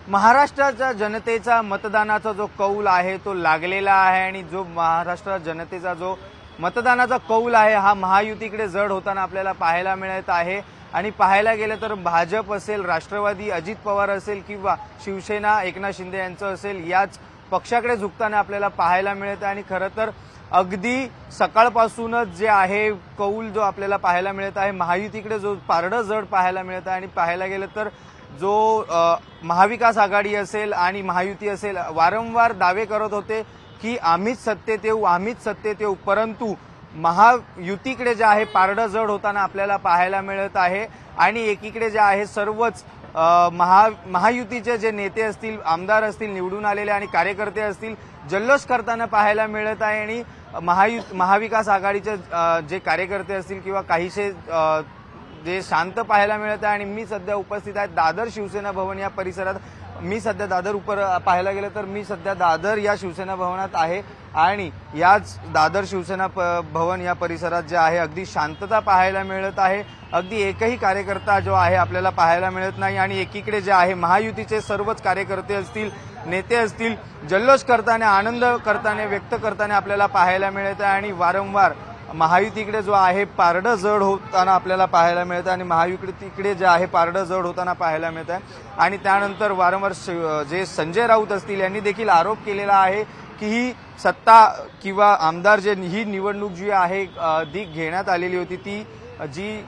महाराष्ट्राच्या जनतेचा मतदानाचा जो कौल आहे तो लागलेला आहे आणि जो महाराष्ट्र जनतेचा जो मतदानाचा कौल आहे हा महायुतीकडे जड होताना आपल्याला पाहायला मिळत आहे। आणि पाहायला गेलं तर भाजप असेल, राष्ट्रवादी अजित पवार असेल किंवा शिवसेना एकनाथ शिंदे यांचं असेल, याच पक्षाकडे झुकताना आपल्याला पाहायला मिळत आहे। आणि खरं तर अगदी सकाळपासूनच जे आहे कौल जो आपल्याला पाहायला मिळत आहे महायुतीकडे जो पारडं जड पाहायला मिळत आहे। आणि पाहायला गेलं तर जो महाविकास आघाडी असेल आणि महायुती असेल वारंवार दावे करत होते की आम्हीच सत्तेत येऊ, परंतु महायुतीकडे जे आहे पारडं जड होताना आपल्याला पाहायला मिळत आहे। आणि एकीकडे जे आहे सर्वच महायुतीचे जे नेते असतील, आमदार असतील, निवडून आलेले आणि कार्यकर्ते असतील जल्लोष करताना पाहायला मिळत आहे। आणि महाविकास आघाडीचे जे कार्यकर्ते असतील किंवा काहीसे जे शांत पाहायला मिळत आहे। आणि मी सध्या उपस्थित आहे दादर शिवसेना भवन या परिसरात। मी सध्या दादर पाहायला गेलं तर मी सध्या दादर या शिवसेना भवनात आहे आणि याच दादर शिवसेना भवन या परिसरात जे आहे अगदी शांतता पाहायला मिळत आहे। अगदी एकही कार्यकर्ता जो आहे आपल्याला पाहायला मिळत नाही। आणि एकीकडे जे आहे महायुतीचे सर्वच कार्यकर्ते असतील, नेते असतील जल्लोष करताना, आनंद करताना, व्यक्त करताना आपल्याला पाहायला मिळत आहे। आणि वारंवार महायुतीकडे जो आहे पारडं जड होताना आपल्याला पाहायला मिळतं आणि महायुतीकडे जे आहे पारडं जड होताना पाहायला मिळत आहे। आणि त्यानंतर वारंवार जे संजय राऊत असतील यांनी देखील आरोप केलेला आहे की ही सत्ता किंवा आमदार जे ही निवडणूक जी आहे घेण्यात आलेली होती, ती जी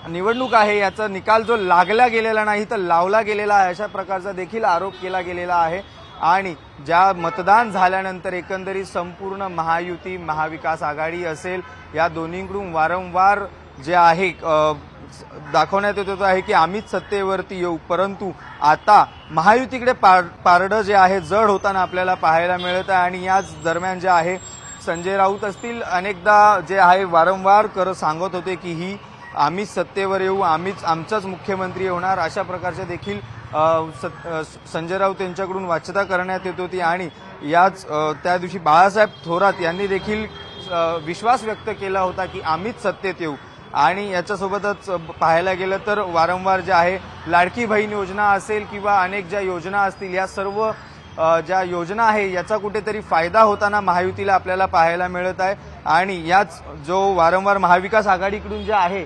निवडणूक आहे याचा निकाल जो लागला गेलेला नाही तर लावला गेलेला आहे, अशा प्रकारचा देखील आरोप केला गेलेला आहे। आणि ज्या मतदान झाल्यानंतर एकंदरीत संपूर्ण महायुती, महाविकास आघाडी असेल या दोन्हीकडून वारंवार जे आहे दाखवण्यात येत आहे की आम्हीच सत्तेवरती येऊ, परंतु आता महायुतीकडे पारडं जे आहे जड होताना आपल्याला पाहायला मिळत आहे। आणि याच दरम्यान जे आहे संजय राऊत असतील अनेकदा जे आहे वारंवार सांगत होते की ही आम्हीच सत्तेवर येऊ, आमचाच मुख्यमंत्री होणार, अशा प्रकारचे देखील संजय राऊत यांच्याकडून वाच्यता करण्यात येत होती। आणि याच त्या दिवशी बाळासाहेब थोरात यांनी देखील विश्वास व्यक्त केला होता की आम्हीच सत्तेत येऊ। आणि याच्यासोबतच पाहायला गेलं तर वारंवार जे आहे लाडकी बहीण योजना असेल किंवा अनेक ज्या योजना असतील या सर्व ज्या योजना आहे याचा कुठेतरी फायदा होताना महायुतीला आपल्याला पाहायला मिळत आहे। आणि याच जो वारंवार महाविकास आघाडीकडून ज्या आहे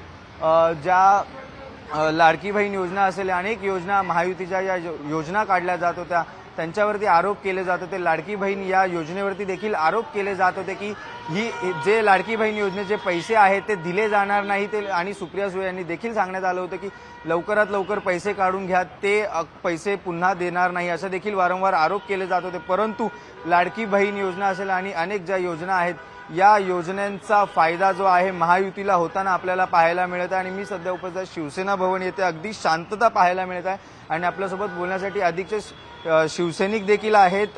ज्या लाडकी बहीण योजना असेल, अनेक योजना महायुतीच्या या योजना काढल्या जात होत्या त्यांच्यावरती आरोप केले जात होते। लाडकी बहीण या योजनेवरती देखील आरोप केले जात होते की ही जे लाडकी बहीण योजनेचे पैसे आहेत ते दिले जाणार नाही ते। आणि सुप्रिया सुळे यांनी देखील सांगण्यात आलं होतं की लवकरात लवकर पैसे काढून घ्या, ते पैसे पुन्हा देणार नाही, असं देखील वारंवार आरोप केले जात होते। परंतु लाडकी बहीण योजना असेल आणि अनेक ज्या योजना आहेत या योजनांचा फायदा जो आहे महायुतीला होताना आपल्याला पाहायला मिळत आहे। आणि मी सध्या उपस्थित शिवसेना भवन येथे अगदी शांतता पाहायला मिळत आहे। आणि आपल्यासोबत बोलण्यासाठी अधिकचे शिवसैनिक देखील आहेत,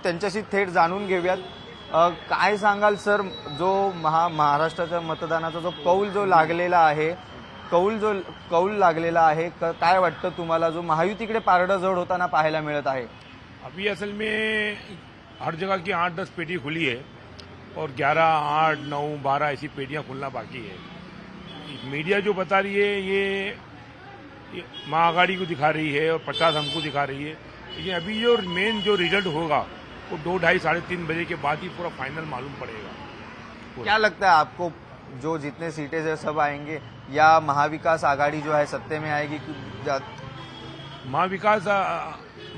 त्यांच्याशी थेट जाणून घेऊयात। काय सांगाल सर, जो महाराष्ट्राच्या मतदानाचा जो कौल जो लागलेला आहे काय वाटतं तुम्हाला, जो महायुतीकडे पारडं जड होताना पाहायला मिळत आहे? अभी असल में हर जगह की 8-10 पेटी खुली है और 11, 8, 9, 12 ऐसी पेटियां खुलना बाकी है। मीडिया जो बता रही है ये महाआघाड़ी को दिखा रही है और 50 हमको दिखा रही है, लेकिन अभी जो मेन जो रिजल्ट होगा वो 2, ढाई, 3:30 बजे के बाद ही पूरा फाइनल मालूम पड़ेगा। क्या लगता है आपको, जो जितने सीटें है सब आएंगे या महाविकास आघाड़ी जो है सत्ते में आएगी?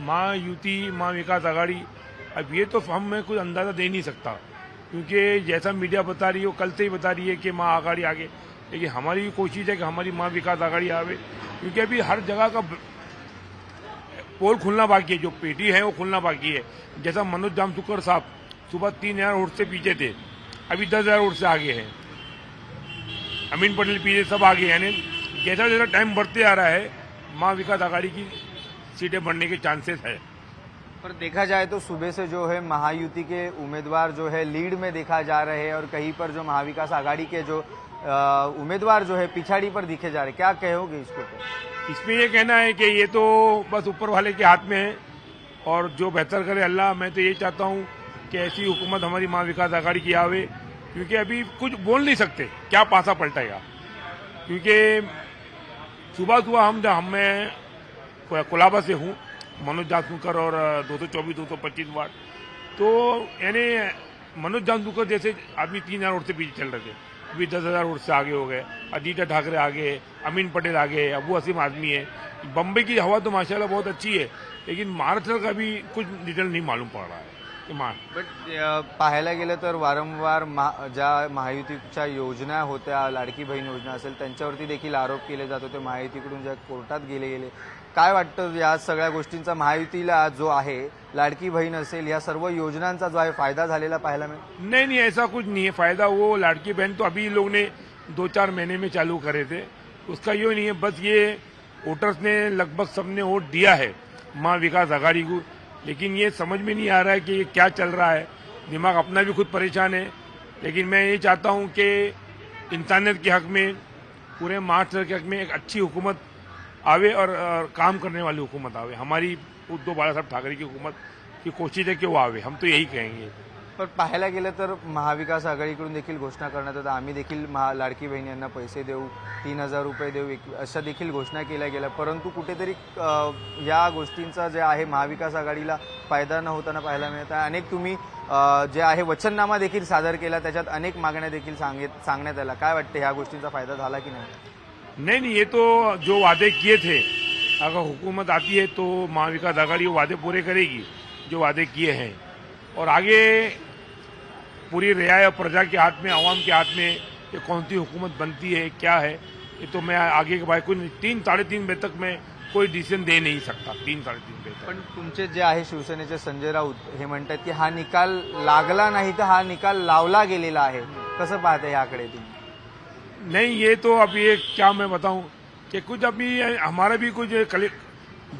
महायुति, महाविकास आघाड़ी, अब ये तो हम में कुछ अंदाजा दे नहीं सकता, क्योंकि जैसा मीडिया बता रही है वो कल से ही बता रही है कि महाआघाड़ी आगे, लेकिन हमारी भी कोशिश है कि हमारी महाविकास आघाड़ी आवे, क्योंकि अभी हर जगह का पोल खुलना बाकी है, जो पेटी है वो खुलना बाकी है। जैसा मनोज जामसुकर साहब सुबह 3000 वोट से पीछे थे, अभी 10,000 वोट से आगे हैं। अमीन पटेल पीछे सब आगे, यानी जैसा जैसा टाइम बढ़ते आ रहा है महाविकास आघाड़ी की सीटें बढ़ने के चांसेस है। पर देखा जाए तो सुबह से जो है महायुति के उम्मीदवार जो है लीड में देखा जा रहे हैं और कहीं पर जो महाविकास आघाड़ी के जो उम्मीदवार जो है पिछाड़ी पर दिखे जा रहे हैं, क्या कहोगे इसको? इसमें ये कहना है कि ये तो बस ऊपर वाले के हाथ में है और जो बेहतर करे अल्लाह। मैं तो ये चाहता हूँ कि ऐसी हुकूमत हमारी महाविकास आघाड़ी की आवे, क्योंकि अभी कुछ बोल नहीं सकते क्या पासा पलटेगा, क्योंकि सुबह मैं कोलाबा से हूँ मनोज जांजूकर और 224 225 वाट, तो यानी मनोज जांजूकर जैसे आदमी 3000 वोट से पीछे चल रहे थे, अभी 10,000 वोट से आगे हो गए। आदित्य ठाकरे आगे, अमीन पटेल आगे, अबू हसीम आदमी है। बम्बई की हवा तो माशाल्लाह बहुत अच्छी है, लेकिन महाराष्ट्र का भी कुछ डिटेल नहीं मालूम पड़ रहा है। बट पाहायला गेलं तर वारंवार ज्या महायुतीच्या योजना होत्या, लाडकी बहीण योजना असेल, त्यांच्यावरती देखील आरोप केले जात होते महायुतीकडून, ज्या कोर्टात गेले। काय वाटतं या सगळ्या गोष्टींचा महायुतीला जो आहे, लाडकी बहीण असेल, या सर्व योजनांचा जो आहे फायदा झालेला पाहायला मिळेल? नहीं, ऐसा कुछ नहीं है फायदा। वो लाड़की बहन तो अभी लोग ने 2-4 महीने में चालू करे थे, उसका ये नहीं है। बस ये वोटर्स ने लगभग सबने वोट दिया है माँ विकास आघाड़ी को, लेकिन ये समझ में नहीं आ रहा है कि ये क्या चल रहा है। दिमाग अपना भी खुद परेशान है। लेकिन मैं ये चाहता हूँ कि इंसानियत के हक में, पूरे महाराष्ट्र के हक में एक अच्छी हुकूमत आवे और काम करने वाली हुकूमत आवे। हमारी उद्धव बाला साहब ठाकरे की हुकूमत की कोशिश है कि वो आवे, हम तो यही कहेंगे। पण पाहायला गेलं तर महाविकास आघाडीकडून देखील घोषणा करण्यात येतात, आम्ही देखील लाडकी बहिणींना पैसे देऊ, 3,000 रुपये देऊ, अशा देखील घोषणा केल्या गेल्या। परंतु कुठेतरी या गोष्टींचा जे आहे महाविकास आघाडीला फायदा न होताना पाहायला मिळत आहे। अनेक तुम्ही जे आहे वचननामा देखील सादर केला, त्याच्यात अनेक मागण्या देखील सांगण्यात आल्या। काय वाटतं ह्या गोष्टींचा फायदा झाला की नाही? नहीं, ये तो जो वादे किए थे, अगर हुकूमत आती है तो महाविकास आघाड़ी वो वादे पूरे करेगी जो वादे किए हैं, और आगे पूरी रियायत प्रजा के हाथ में, आवाम के हाथ में ये कौन सी हुकूमत बनती है, क्या है, ये तो मैं आगे के भाई कोई 3-3.5 बजे तक मैं कोई डिसीजन दे नहीं सकता। 3-3.5 बजे तक। पण तुमचे जे आहे शिवसेनेचे संजय राऊत हे म्हणतात की हा निकाल लागला नाही तर हा निकाल लावला गेलेला आहे, कसं पाहते याकडे तुम्ही? नहीं, ये तो अभी एक क्या मैं बताऊं कि कुछ अभी हमारा भी कुछ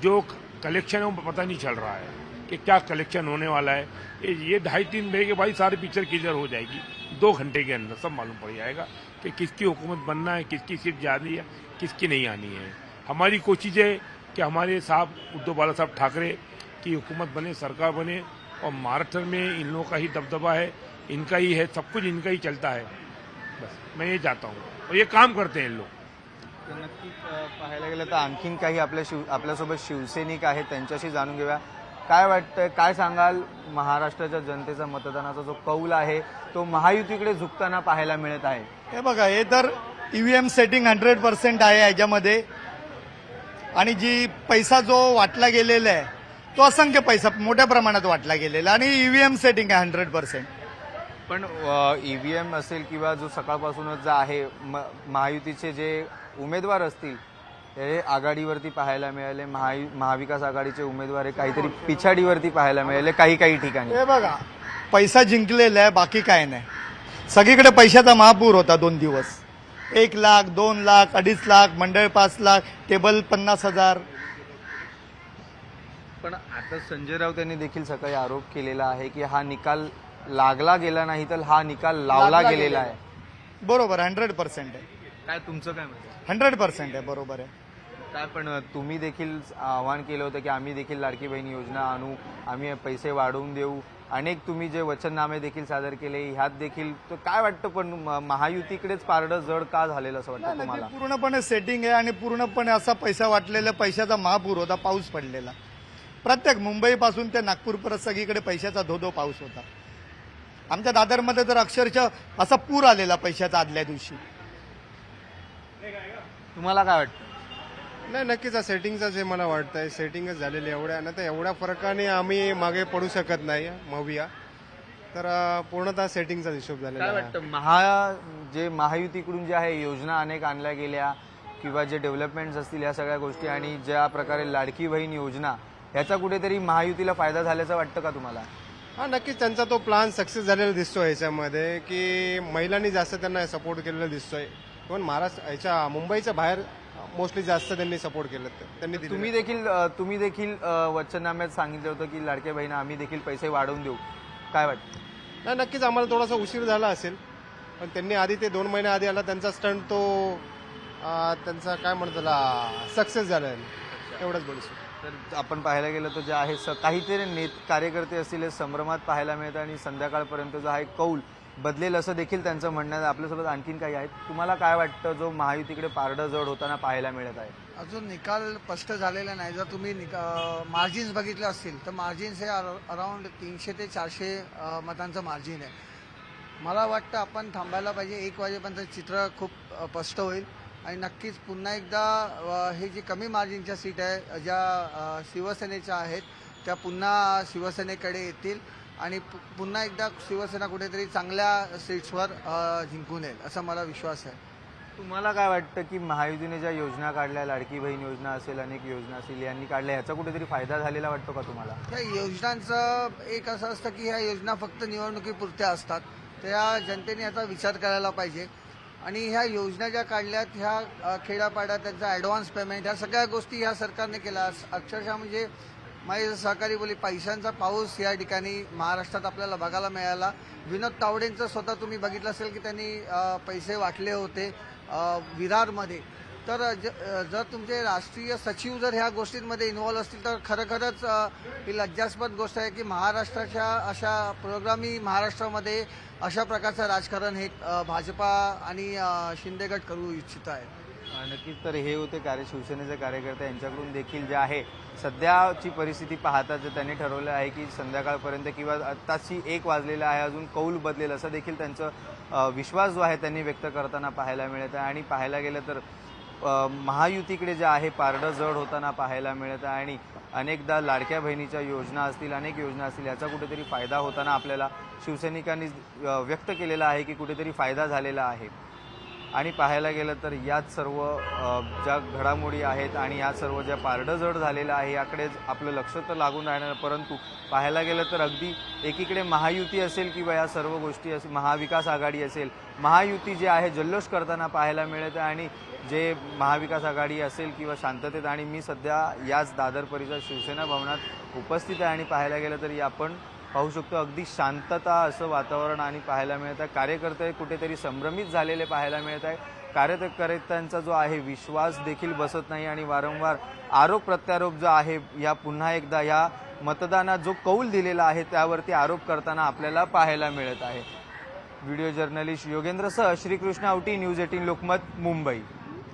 जो कलेक्शन है वो पता नहीं चल रहा है कि क्या कलेक्शन होने वाला है। ये 2.5-3 बजे के बाद सारी पिक्चर क्लियर हो जाएगी, 2 घंटे के अंदर सब मालूम पड़ जाएगा कि किसकी हुकूमत बनना है, किसकी सीट जानी है, किसकी नहीं आनी है। हमारी कोशिश है कि हमारे साहब उद्धव बाला साहब ठाकरे की हुकूमत बने, सरकार बने, और महाराष्ट्र में इन लोगों का ही दबदबा है, इनका ही है, सब कुछ इनका ही चलता है। बस मैं ये चाहता हूँ, और ये काम करते हैं लोग। तर नक्कीच पाहायला गेलं तर आणखीन काही आपल्यासोबत शिवसैनिक आहेत, त्यांच्याशी जाणून घेऊया। काय वाटतं, काय सांगाल? महाराष्ट्राच्या जनतेचा मतदानाचा जो कौल आहे तो महायुतीकडे झुकताना पाहायला मिळत आहे। हे बघा, हे तर ईव्हीएम सेटिंग 100% आहे याच्यामध्ये, आणि जी पैसा जो वाटला गेलेला आहे तो असंख्य पैसा मोठ्या प्रमाणात वाटला गेलेला, आणि ईव्हीएम सेटिंग आहे 100%। पण ईव्हीएम असेल किंवा जो सकाळपासूनच जो आहे महायुतीचे जे उमेदवार असतील हे आघाडीवरती पाहायला मिळाले, महाविकास आघाडीचे उमेदवार हे काहीतरी पिछाडीवरती पाहायला मिळाले काही ठिकाणी। हे बघा, पैसा जिंकलेला आहे, बाकी काय नाही। सगळीकडे पैशाचा महापूर होता 2 दिवस, 1 लाख, 2 लाख, 2.5 लाख, मंडळ 5 लाख, टेबल 50,000। पण आता संजय राऊत यांनी देखील सकाळी आरोप केलेला आहे की हा निकाल लागला गेला नाही तर हा निकाल लावला गेलेला आहे। बरोबर, 100% आहे। काय तुमचं काय मत आहे? 100% आहे, बरोबर आहे। काय पण तुम्ही देखील आवाहन केलं होतं की आम्ही देखील लाडकी बहीण योजना आणू, आम्ही पैसे वाढवून देऊ, अनेक तुम्ही जे वचननामे देखील सादर केले, ह्यात देखील तर काय वाटतं, पण महायुतीकडेच पारडं जड का झालेलं असं वाटतं तुम्हाला? पूर्णपणे सेटिंग आहे, आणि पूर्णपणे असा पैसा वाटलेला, पैशाचा महापूर होता, पाऊस पडलेला प्रत्येक मुंबईपासून ते नागपूरपर्यंत सगळीकडे पैशाचा धोधो पाऊस होता। आमच्या दादरमध्ये तर अक्षरशः असा पूर आलेला पैशाचा आदल्या दिवशी। तुम्हाला काय वाटतं? नाही, नक्कीच सेटिंगचं जे मला वाटतंय, सेटिंगच झालेली एवढ्या ना, तर एवढ्या फरकाने आम्ही मागे पडू शकत नाही मविया, तर पूर्णतः सेटिंगचा हिशोब झालेला काय आहे। वाटतं जे महायुतीकडून जे आहे योजना अनेक आणल्या गेल्या किंवा जे डेव्हलपमेंट्स असतील या सगळ्या गोष्टी, आणि ज्या प्रकारे लाडकी बहीण योजना, याचा कुठेतरी महायुतीला फायदा झाल्याचं वाटतं का तुम्हाला? हा, नक्कीच त्यांचा तो प्लान सक्सेस झालेला दिसतोय याच्यामध्ये, की महिलांनी जास्त त्यांना सपोर्ट केलेला दिसतोय, पण महाराष्ट्र मुंबईच्या बाहेर मोस्टली जास्त त्यांनी सपोर्ट केलं, त्यांनी दिलं। तुम्ही देखील वचननाम्यात सांगितलं होतं की लाडक्या बहिणी आम्ही देखील पैसे वाढवून देऊ, काय वाटतं? नाही, नक्कीच आम्हाला थोडासा उशीर झाला असेल, पण त्यांनी आधी ते 2 महिने आधी आला त्यांचा स्टंट, तो त्यांचा काय म्हणतो त्याला सक्सेस झाला आहे, एवढंच बोलू शकतो। तर आपण पाहायला गेलं तर जे आहे काहीतरी कार्यकर्ते असतील हे संभ्रमात पाहायला मिळतं, आणि संध्याकाळपर्यंत जो आहे कौल बदलेल असं देखील त्यांचं म्हणणं आहे। आपल्यासोबत आणखीन काही आहेत, तुम्हाला काय वाटतं जो महायुतीकडे पारडं जड होताना पाहायला मिळत आहे? अजून निकाल स्पष्ट झालेला नाही. जर तुम्ही मार्जिन्स बघितले असतील तर मार्जिन्स हे अराउंड 300 ते 400 मतांचं मार्जिन आहे. मला वाटतं आपण थांबायला पाहिजे. 1 वाजेपर्यंत चित्र खूप स्पष्ट होईल आणि नक्कीच पुन्हा एकदा हे जे कमी मार्जिनच्या सीट आहे ज्या शिवसेनेच्या आहेत त्या पुन्हा शिवसेनेकडे येतील आणि पुन्हा एकदा शिवसेना कुठेतरी चांगल्या सीट्सवर जिंकून येईल असा मला विश्वास आहे. तुम्हाला काय वाटतं की महायुतीने ज्या योजना काढल्या, लाडकी बहीण योजना असेल, अनेक योजना असेल, यांनी काढल्या, ह्याचा कुठेतरी फायदा झालेला वाटतो का तुम्हाला? त्या योजनांचं एक असं असतं की ह्या योजना फक्त निवडणुकीपुरत्या असतात. त्या जनतेने याचा विचार करायला पाहिजे आणि ह्या योजना ज्या काढल्यात ह्या खेड्यापाड्यात त्यांचा ॲडव्हान्स पेमेंट ह्या सगळ्या गोष्टी ह्या सरकारने केल्या. अक्षरशः म्हणजे माझे सहकारी बोली पैशांचा पाऊस या ठिकाणी महाराष्ट्रात आपल्याला बघायला मिळाला. विनोद तावडेंचं स्वतः तुम्ही बघितलं असेल की त्यांनी पैसे वाटले होते विरारमध्ये. तर जर तुमचे राष्ट्रीय सचिव जर ह्या गोष्टींमध्ये इन्व्हॉल्व्ह असतील तर खरंच ही लज्जास्पद गोष्ट आहे की महाराष्ट्राच्या अशा प्रोग्रामी महाराष्ट्रामध्ये अशा प्रकारचं राजकारण हे भाजपा आणि शिंदे गट करू इच्छित आहे. नक्कीच. तर हे होते शिवसेनेचे कार्यकर्ते. यांच्याकडून देखील जे आहे सध्याची परिस्थिती पाहता जे त्यांनी ठरवलं आहे की संध्याकाळपर्यंत किंवा आत्ताची 1 वाजलेला आहे, अजून कौल बदलेल असं देखील त्यांचं विश्वास जो आहे त्यांनी व्यक्त करताना पाहायला मिळत आहे. आणि पाहायला गेलं तर महायुतीकडे जे आहे पारडं जड होताना पाहायला मिळत आहे आणि अनेकदा लाडक्या बहिणीच्या योजना असतील, अनेक योजना असतील, याचा कुठेतरी फायदा होताना आपल्याला शिवसैनिकांनी व्यक्त केलेला आहे की कुठेतरी फायदा झालेला आहे. आणि पाहायला गेलं तर याच सर्व ज्या घडामोडी आहेत आणि या सर्व ज्या पारडं जड झालेलं आहे याकडेच आपलं लक्ष तर लागून राहणार. परंतु पाहायला गेलं तर अगदी एकीकडे महायुती असेल किंवा या सर्व गोष्टी असेल, महाविकास आघाडी असेल, महायुती जे आहे जल्लोष करताना पाहायला मिळत आहे. आणि जे महाविकास आघाडी असेल किंवा शांततेत, आणि मी सध्या याच दादर परिसर शिवसेना भवनात उपस्थित आहे आणि पाहायला गेलं तरी आपण पाहू शकतो अगदी शांतता असं वातावरण आणि पाहायला मिळत आहे. कार्यकर्ते कुठेतरी संभ्रमित झालेले पाहायला मिळत आहे. कार्यकर्त्यांचा जो आहे विश्वास देखील बसत नाही आणि वारंवार आरोप प्रत्यारोप जो आहे या पुन्हा एकदा या मतदानात जो कौल दिलेला आहे त्यावरती आरोप करताना आपल्याला पाहायला मिळत आहे. व्हिडिओ जर्नलिस्ट योगेंद्रसह श्रीकृष्ण आवटी, न्यूज 18 लोकमत, मुंबई.